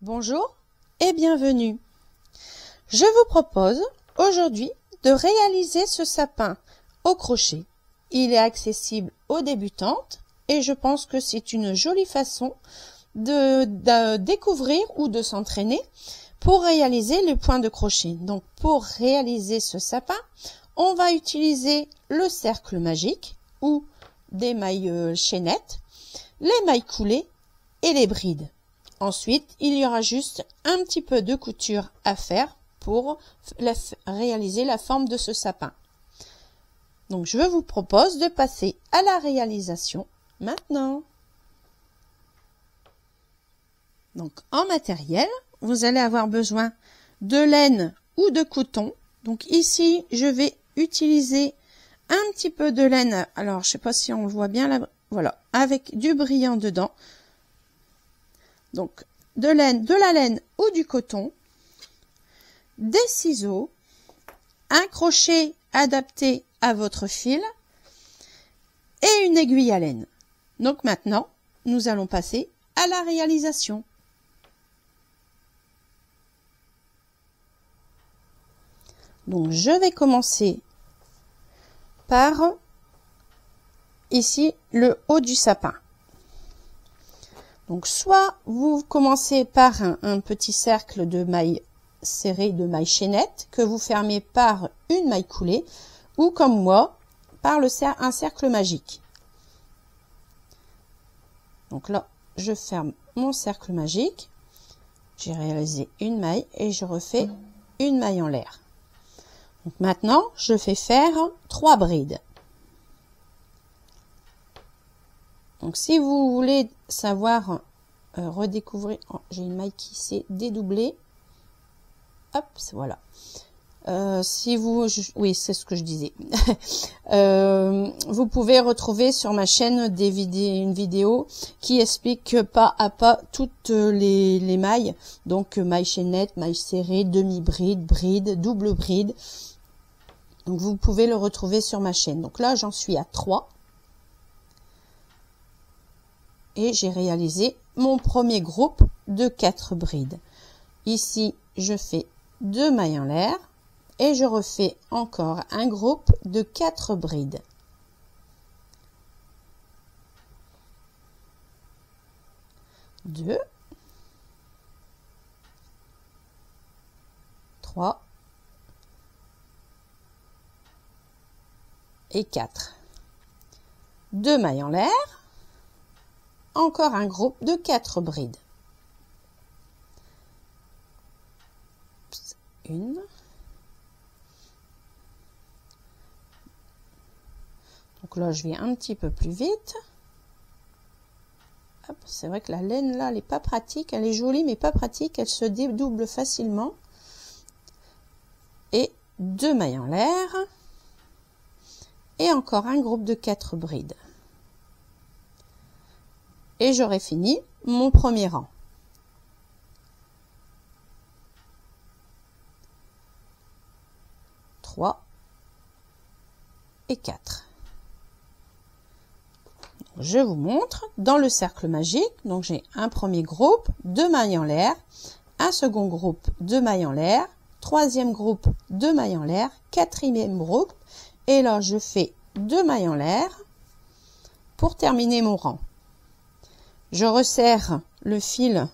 Bonjour et bienvenue. Je vous propose aujourd'hui de réaliser ce sapin au crochet. Il est accessible aux débutantes et je pense que c'est une jolie façon de découvrir ou de s'entraîner pour réaliser les points de crochet. Donc pour réaliser ce sapin, on va utiliser le cercle magique ou des mailles chaînettes, les mailles coulées et les brides. Ensuite, il y aura juste un petit peu de couture à faire pour réaliser la forme de ce sapin. Donc, je vous propose de passer à la réalisation maintenant. Donc, en matériel, vous allez avoir besoin de laine ou de coton. Donc, ici, je vais utiliser un petit peu de laine. Alors, je ne sais pas si on le voit bien là. Voilà, avec du brillant dedans. Donc, de la laine ou du coton, des ciseaux, un crochet adapté à votre fil et une aiguille à laine. Donc maintenant, nous allons passer à la réalisation. Donc, je vais commencer par ici le haut du sapin. Donc, soit vous commencez par un petit cercle de mailles serrées, de mailles chaînettes, que vous fermez par une maille coulée, ou comme moi, par un cercle magique. Donc là, je ferme mon cercle magique, j'ai réalisé une maille et je refais une maille en l'air. Donc maintenant, je fais faire 3 brides. Donc, si vous voulez savoir redécouvrir, oh, j'ai une maille qui s'est dédoublée. Hop, voilà. Oui, c'est ce que je disais. Vous pouvez retrouver sur ma chaîne une vidéo qui explique pas à pas toutes les mailles. Donc, maille chaînette, maille serrée, demi-bride, bride, double bride. Donc, vous pouvez le retrouver sur ma chaîne. Donc là, j'en suis à 3. Et j'ai réalisé mon premier groupe de 4 brides. Ici, je fais 2 mailles en l'air et je refais encore un groupe de 4 brides. Deux, 3 et 4. 2 mailles en l'air. Encore un groupe de 4 brides. Une. Donc là, je vais un petit peu plus vite. C'est vrai que la laine là, elle n'est pas pratique. Elle est jolie, mais pas pratique. Elle se dédouble facilement. Et 2 mailles en l'air. Et encore un groupe de 4 brides. Et j'aurai fini mon premier rang. Trois et 4. Je vous montre dans le cercle magique. Donc j'ai un premier groupe, 2 mailles en l'air, un second groupe, 2 mailles en l'air, troisième groupe, 2 mailles en l'air, quatrième groupe, et là je fais 2 mailles en l'air pour terminer mon rang. Je resserre le fil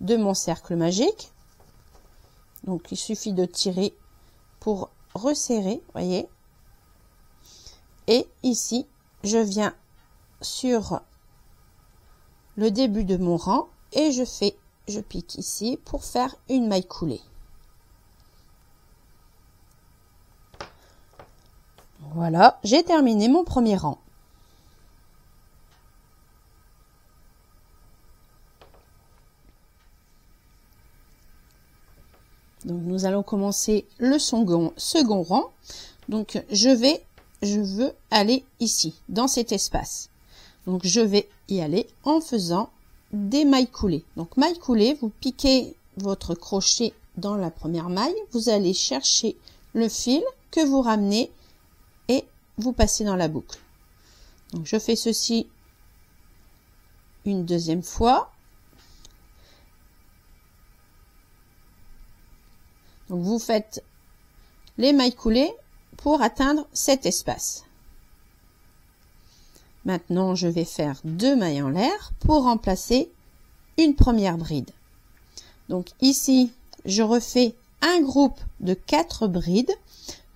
de mon cercle magique. Donc, il suffit de tirer pour resserrer, voyez. Et ici, je viens sur le début de mon rang et je pique ici pour faire une maille coulée. Voilà, j'ai terminé mon premier rang. Donc, nous allons commencer le second rang. Donc, je veux aller ici, dans cet espace. Donc, je vais y aller en faisant des mailles coulées. Donc, maille coulée, vous piquez votre crochet dans la première maille. Vous allez chercher le fil que vous ramenez et vous passez dans la boucle. Donc, je fais ceci une deuxième fois. Donc vous faites les mailles coulées pour atteindre cet espace. Maintenant, je vais faire 2 mailles en l'air pour remplacer une première bride. Donc ici, je refais un groupe de 4 brides,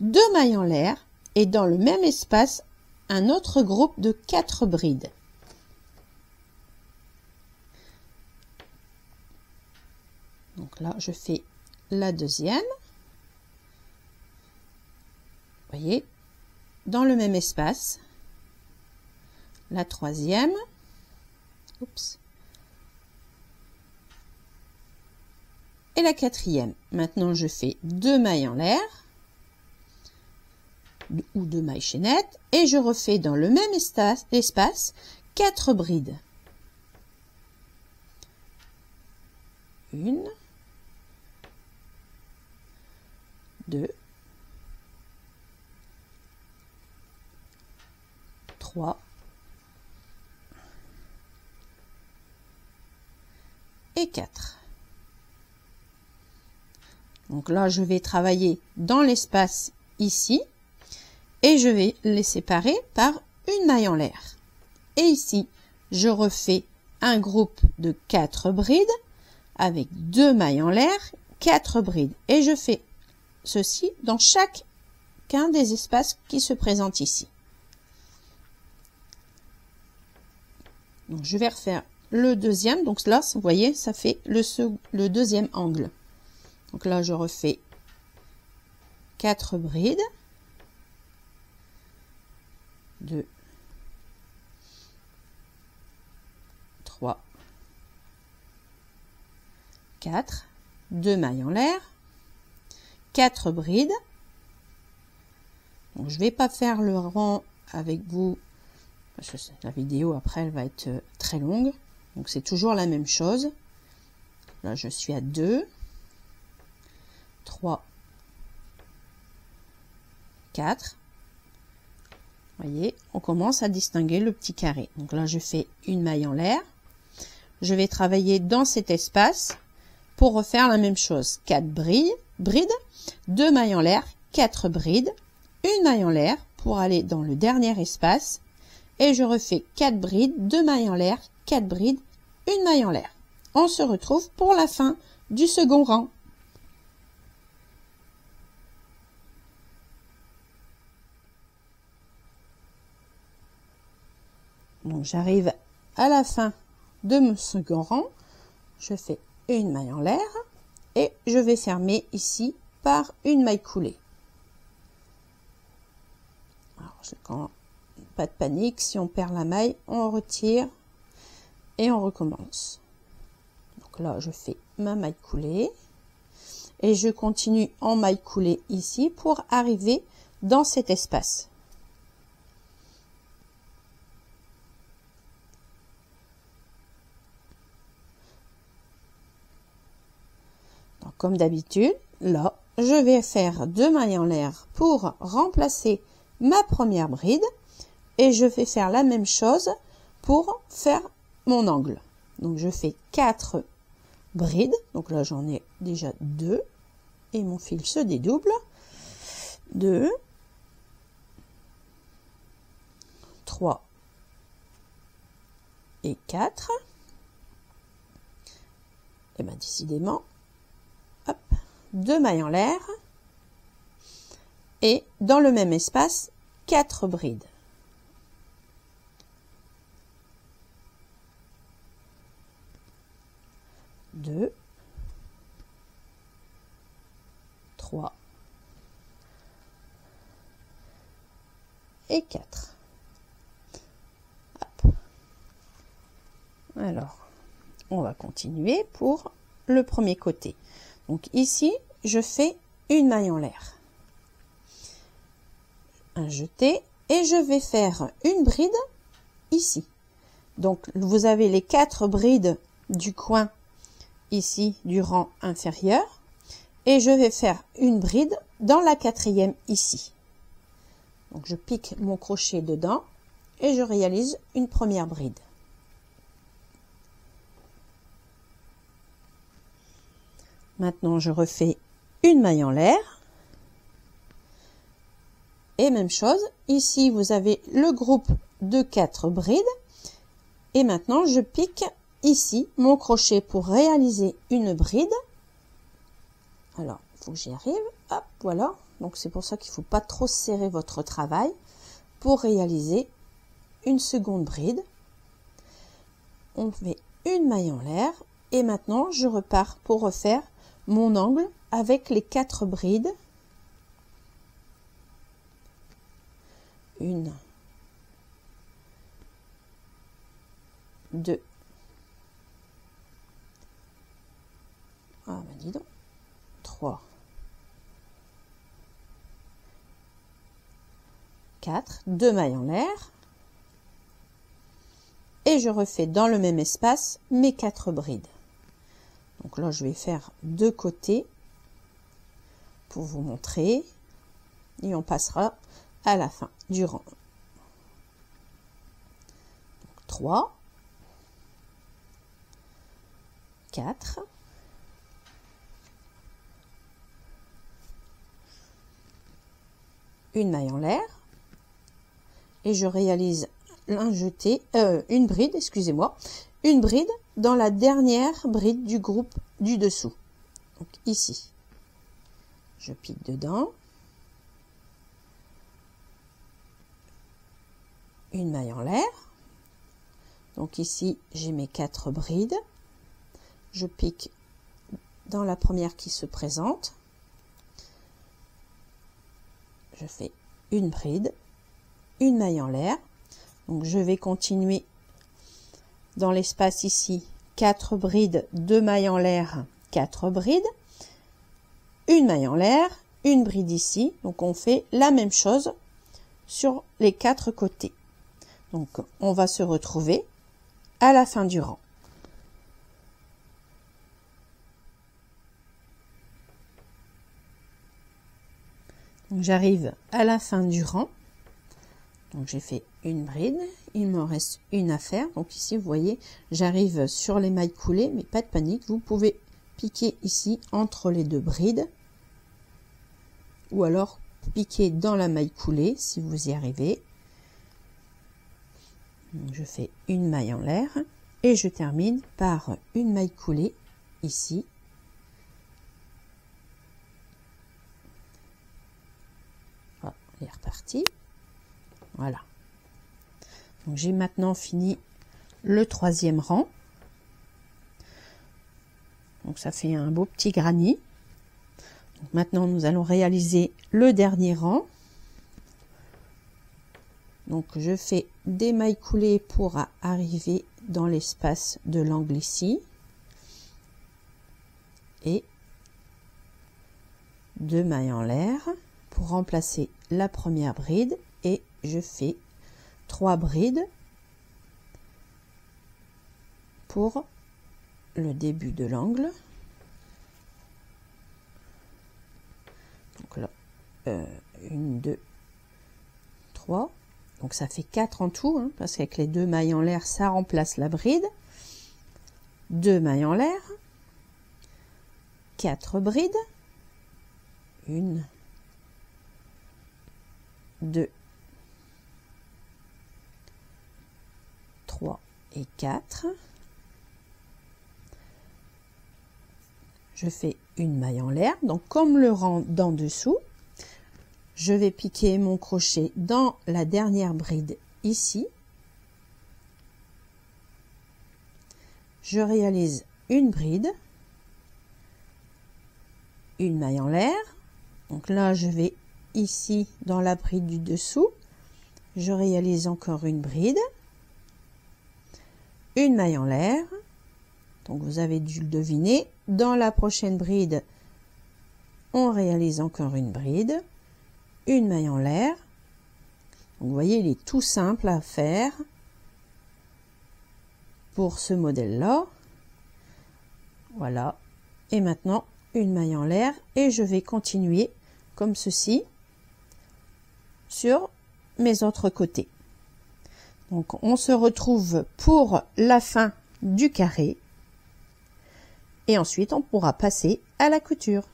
2 mailles en l'air et dans le même espace, un autre groupe de 4 brides. Donc là, je fais la deuxième. Vous voyez, dans le même espace, la troisième. Oups. Et la quatrième. Maintenant, je fais 2 mailles en l'air ou 2 mailles chaînettes et je refais dans le même espace 4 brides. 1, 2, 3 et 4. Donc là, je vais travailler dans l'espace ici et je vais les séparer par une maille en l'air. Et ici, je refais un groupe de 4 brides avec 2 mailles en l'air, 4 brides. Et je fais ceci dans chacun des espaces qui se présentent ici. Donc, je vais refaire le deuxième. Donc là, vous voyez, ça fait le deuxième angle. Donc là, je refais 4 brides. 2, 3, 4, 2 mailles en l'air, 4 brides. Donc, je ne vais pas faire le rang avec vous, parce que la vidéo après elle va être très longue. Donc c'est toujours la même chose. Là, je suis à 2, 3, 4. Vous voyez, on commence à distinguer le petit carré. Donc là, je fais une maille en l'air. Je vais travailler dans cet espace pour refaire la même chose. 4 brides, 2 mailles en l'air, 4 brides, une maille en l'air pour aller dans le dernier espace. Et je refais 4 brides, 2 mailles en l'air, 4 brides, une maille en l'air. On se retrouve pour la fin du second rang. Donc j'arrive à la fin de mon second rang, je fais une maille en l'air et je vais fermer ici par une maille coulée. Alors, pas de panique, si on perd la maille, on retire et on recommence. Donc là, je fais ma maille coulée et je continue en maille coulée ici pour arriver dans cet espace. Comme d'habitude, là, je vais faire 2 mailles en l'air pour remplacer ma première bride et je vais faire la même chose pour faire mon angle. Donc, je fais 4 brides. Donc là, j'en ai déjà 2 et mon fil se dédouble. 2, 3 et 4. Et bien, décidément, hop, 2 mailles en l'air et dans le même espace 4 brides. 2, 3 et 4. Hop. Alors, on va continuer pour le premier côté. Donc ici, je fais une maille en l'air, un jeté et je vais faire une bride ici. Donc vous avez les 4 brides du coin ici du rang inférieur et je vais faire une bride dans la 4e ici. Donc je pique mon crochet dedans et je réalise une première bride. Maintenant, je refais une maille en l'air. Et même chose, ici vous avez le groupe de 4 brides. Et maintenant je pique ici mon crochet pour réaliser une bride. Alors, il faut que j'y arrive. Hop, voilà. Donc c'est pour ça qu'il ne faut pas trop serrer votre travail pour réaliser une seconde bride. On fait une maille en l'air et maintenant je repars pour refaire mon angle avec les 4 brides. Une, 2, ah ben dis donc, 3, 4, 2 mailles en l'air et je refais dans le même espace mes 4 brides. Donc là je vais faire de côté pour vous montrer et on passera à la fin du rang. Donc, 3, 4, une maille en l'air et je réalise un jeté, une bride, excusez-moi, une bride dans la dernière bride du groupe du dessous. Donc ici, je pique dedans, une maille en l'air. Donc ici, j'ai mes 4 brides. Je pique dans la première qui se présente. Je fais une bride, une maille en l'air. Donc je vais continuer dans l'espace ici, 4 brides, 2 mailles en l'air, 4 brides, une maille en l'air, une bride ici. Donc on fait la même chose sur les 4 côtés. Donc on va se retrouver à la fin du rang. J'arrive à la fin du rang. Donc j'ai fait une bride, il me reste une à faire. Donc ici vous voyez, j'arrive sur les mailles coulées, mais pas de panique, vous pouvez piquer ici entre les 2 brides ou alors piquer dans la maille coulée si vous y arrivez. Donc, je fais une maille en l'air et je termine par une maille coulée ici. Hop, elle est repartie. Voilà. Donc j'ai maintenant fini le 3e rang. Donc ça fait un beau petit granit. Donc maintenant nous allons réaliser le dernier rang. Donc je fais des mailles coulées pour arriver dans l'espace de l'angle ici. Et 2 mailles en l'air pour remplacer la première bride. Et je fais 3 brides pour le début de l'angle. Donc là, 1, 2, 3. Donc ça fait 4 en tout, hein, parce qu'avec les 2 mailles en l'air, ça remplace la bride. 2 mailles en l'air. 4 brides. 1, 2, 3 et 4. Je fais une maille en l'air. Donc comme le rang d'en dessous, je vais piquer mon crochet dans la dernière bride ici. Je réalise une bride, une maille en l'air. Donc là, je vais ici dans la bride du dessous. Je réalise encore une bride, une maille en l'air. Donc vous avez dû le deviner. Dans la prochaine bride, on réalise encore une bride, une maille en l'air. Vous voyez, il est tout simple à faire pour ce modèle-là. Voilà. Et maintenant, une maille en l'air et je vais continuer comme ceci sur mes autres côtés. Donc, on se retrouve pour la fin du carré et ensuite, on pourra passer à la couture.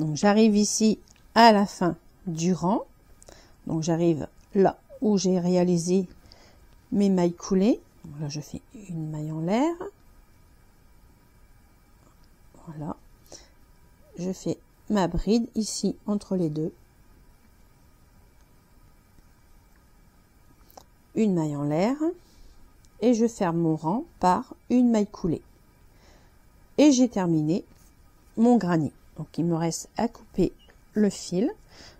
Donc j'arrive ici à la fin du rang. Donc j'arrive là où j'ai réalisé mes mailles coulées. Donc là je fais une maille en l'air. Voilà. Je fais ma bride ici entre les deux. Une maille en l'air. Et je ferme mon rang par une maille coulée. Et j'ai terminé mon granny. Donc il me reste à couper le fil.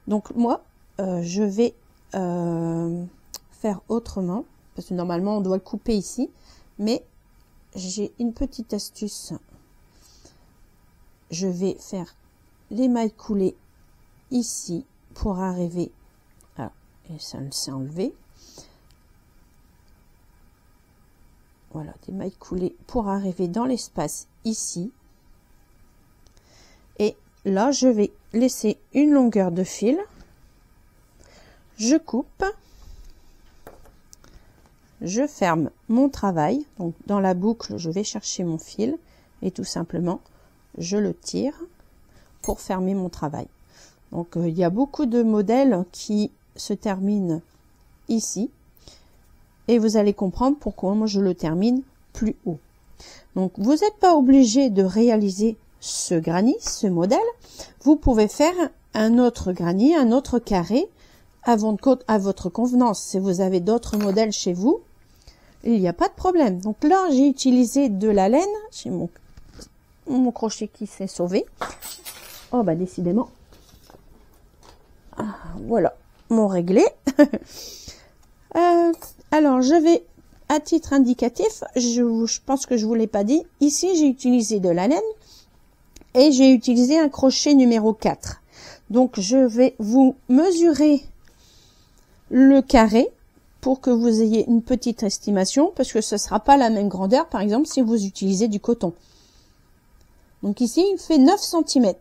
Donc moi je vais faire autrement parce que normalement on doit le couper ici, mais j'ai une petite astuce. Je vais faire les mailles coulées ici pour arriver à, et ça s'est enlevé. Voilà, des mailles coulées pour arriver dans l'espace ici. Et là, je vais laisser une longueur de fil. Je coupe. Je ferme mon travail. Donc, dans la boucle, je vais chercher mon fil et tout simplement, je le tire pour fermer mon travail. Donc, il y a beaucoup de modèles qui se terminent ici. Et vous allez comprendre pourquoi moi je le termine plus haut. Donc, vous n'êtes pas obligé de réaliser ce granny, ce modèle. Vous pouvez faire un autre granny, un autre carré à votre convenance. Si vous avez d'autres modèles chez vous, il n'y a pas de problème. Donc là, j'ai utilisé de la laine. J'ai mon crochet qui s'est sauvé. Oh bah décidément. Ah, voilà, mon réglé. Alors, je vais, à titre indicatif, je pense que je vous l'ai pas dit, ici j'ai utilisé de la laine et j'ai utilisé un crochet numéro 4. Donc, je vais vous mesurer le carré pour que vous ayez une petite estimation, parce que ce ne sera pas la même grandeur, par exemple, si vous utilisez du coton. Donc ici, il fait 9 cm.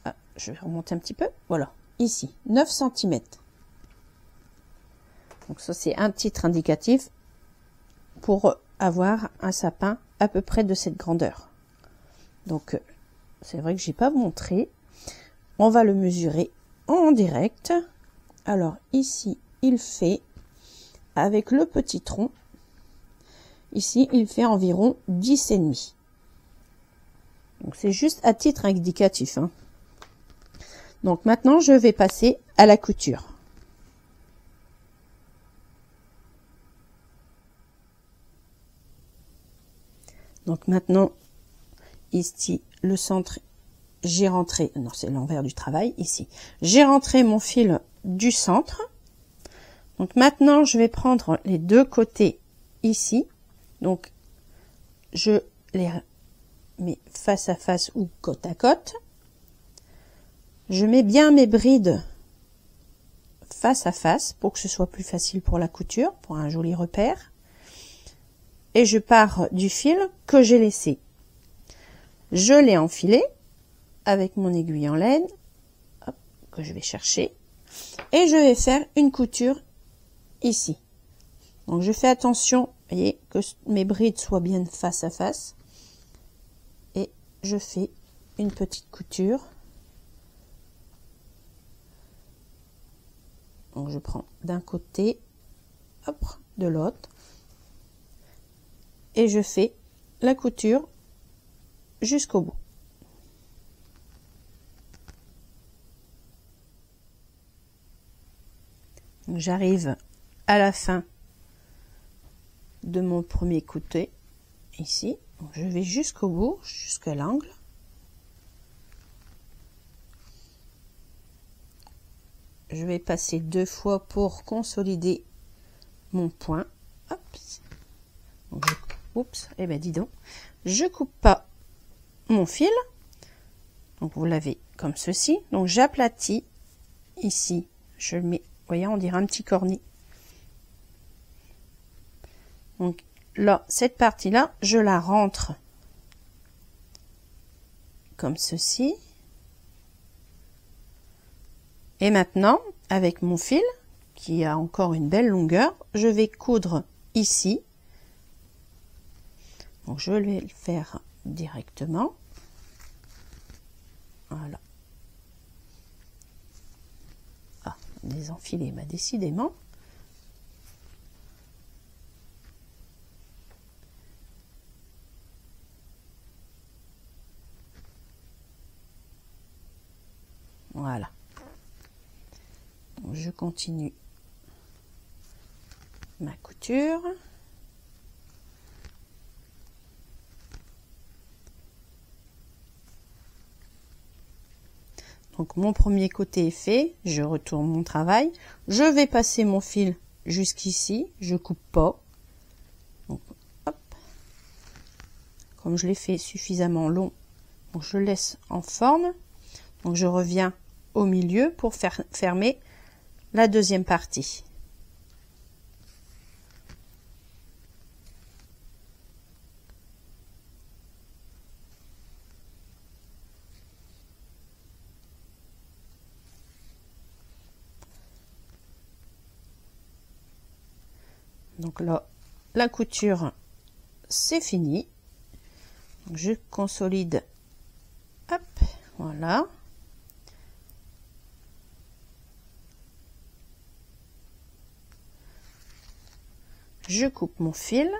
Ah, je vais remonter un petit peu. Voilà, ici, 9 cm. Donc ça, c'est un titre indicatif pour avoir un sapin à peu près de cette grandeur. Donc, c'est vrai que j'ai pas montré. On va le mesurer en direct. Alors, ici, il fait, avec le petit tronc, ici, il fait environ 10,5. Donc, c'est juste à titre indicatif, hein. Donc, maintenant, je vais passer à la couture. Donc maintenant, ici, le centre, j'ai rentré, non, c'est l'envers du travail, ici. J'ai rentré mon fil du centre. Donc maintenant, je vais prendre les deux côtés ici. Donc, je les mets face à face ou côte à côte. Je mets bien mes brides face à face pour que ce soit plus facile pour la couture, pour un joli repère. Et je pars du fil que j'ai laissé. Je l'ai enfilé avec mon aiguille en laine, hop, que je vais chercher, et je vais faire une couture ici. Donc je fais attention, voyez, que mes brides soient bien face à face, et je fais une petite couture. Donc je prends d'un côté, hop, de l'autre. Et je fais la couture jusqu'au bout. J'arrive à la fin de mon premier côté, ici. Donc, je vais jusqu'au bout, jusqu'à l'angle. Je vais passer 2 fois pour consolider mon point. Hop. Donc, oups, eh ben dis donc, je coupe pas mon fil. Donc vous l'avez comme ceci. Donc j'aplatis ici. Je le mets, vous voyez, on dirait un petit cornet. Donc là, cette partie-là, je la rentre comme ceci. Et maintenant, avec mon fil, qui a encore une belle longueur, je vais coudre ici. Donc je vais le faire directement. Voilà. Ah, désenfiler, bah décidément. Voilà. Donc, je continue ma couture. Donc mon premier côté est fait, je retourne mon travail, je vais passer mon fil jusqu'ici, je coupe pas. Donc, hop. Comme je l'ai fait suffisamment long, donc je laisse en forme. Donc je reviens au milieu pour faire fermer la deuxième partie. Donc là, la couture, c'est fini. Donc, je consolide. Hop, voilà. Je coupe mon fil.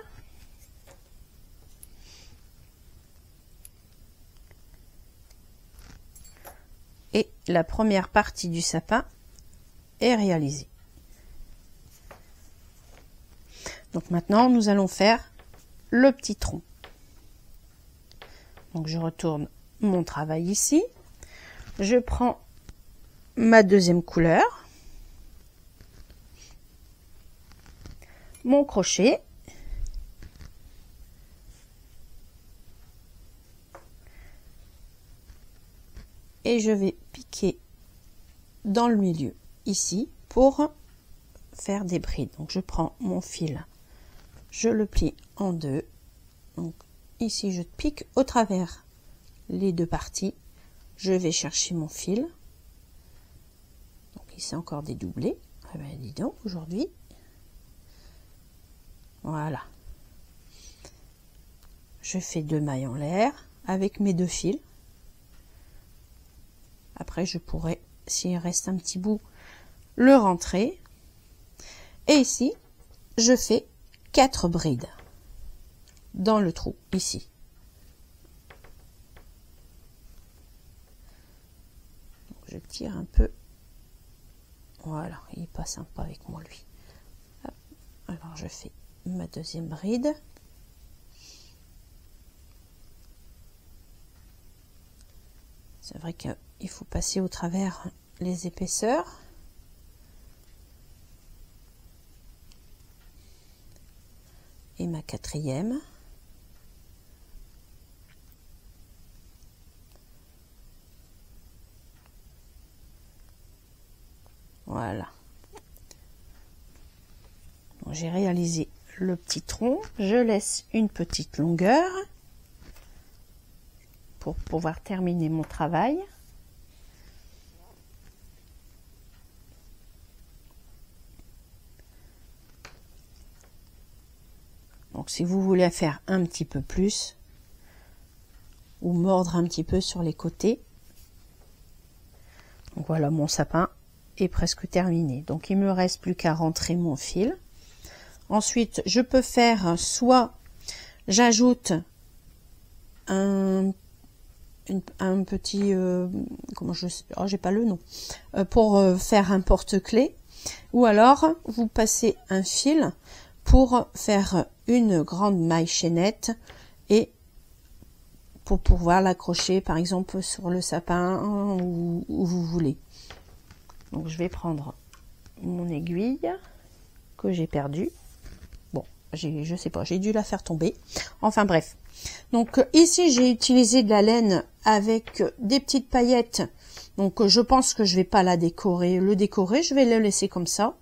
Et la première partie du sapin est réalisée. Donc maintenant, nous allons faire le petit tronc. Donc je retourne mon travail ici. Je prends ma deuxième couleur. Mon crochet. Et je vais piquer dans le milieu, ici, pour faire des brides. Donc je prends mon fil, je le plie en deux. Donc ici, je pique au travers les deux parties. Je vais chercher mon fil. Donc ici, encore dédoublé. Ah ben, dis donc, aujourd'hui. Voilà. Je fais 2 mailles en l'air avec mes 2 fils. Après, je pourrais, s'il reste un petit bout, le rentrer. Et ici, je fais 4 brides dans le trou, ici. Donc, je tire un peu. Voilà, il n'est pas sympa avec moi, lui. Hop. Alors, je fais ma deuxième bride. C'est vrai qu'il faut passer au travers les épaisseurs. Et ma quatrième. Voilà. J'ai réalisé le petit tronc. Je laisse une petite longueur pour pouvoir terminer mon travail. Donc si vous voulez faire un petit peu plus ou mordre un petit peu sur les côtés. Donc voilà, mon sapin est presque terminé. Donc il me reste plus qu'à rentrer mon fil. Ensuite, je peux faire soit j'ajoute un petit comment j'ai pas le nom pour faire un porte-clés, ou alors vous passez un fil pour faire une grande maille chaînette et pour pouvoir l'accrocher par exemple sur le sapin où vous voulez. Donc je vais prendre mon aiguille que j'ai perdue. Bon, je sais pas, j'ai dû la faire tomber. Enfin bref. Donc ici j'ai utilisé de la laine avec des petites paillettes. Donc je pense que je vais pas le décorer, je vais le laisser comme ça.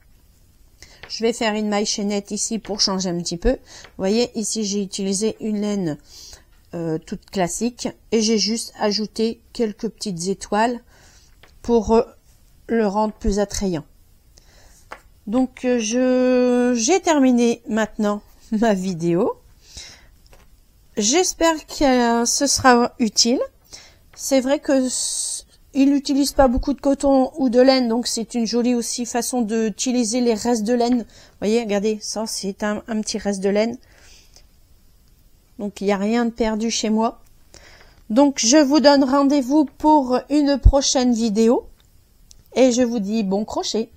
Je vais faire une maille chaînette ici pour changer un petit peu. Vous voyez, ici j'ai utilisé une laine toute classique et j'ai juste ajouté quelques petites étoiles pour le rendre plus attrayant. Donc j'ai terminé maintenant ma vidéo. J'espère que ce sera utile. C'est vrai que il n'utilise pas beaucoup de coton ou de laine, donc c'est une jolie aussi façon d'utiliser les restes de laine. Vous voyez, regardez, ça c'est un petit reste de laine. Donc il n'y a rien de perdu chez moi. Donc je vous donne rendez-vous pour une prochaine vidéo. Et je vous dis bon crochet.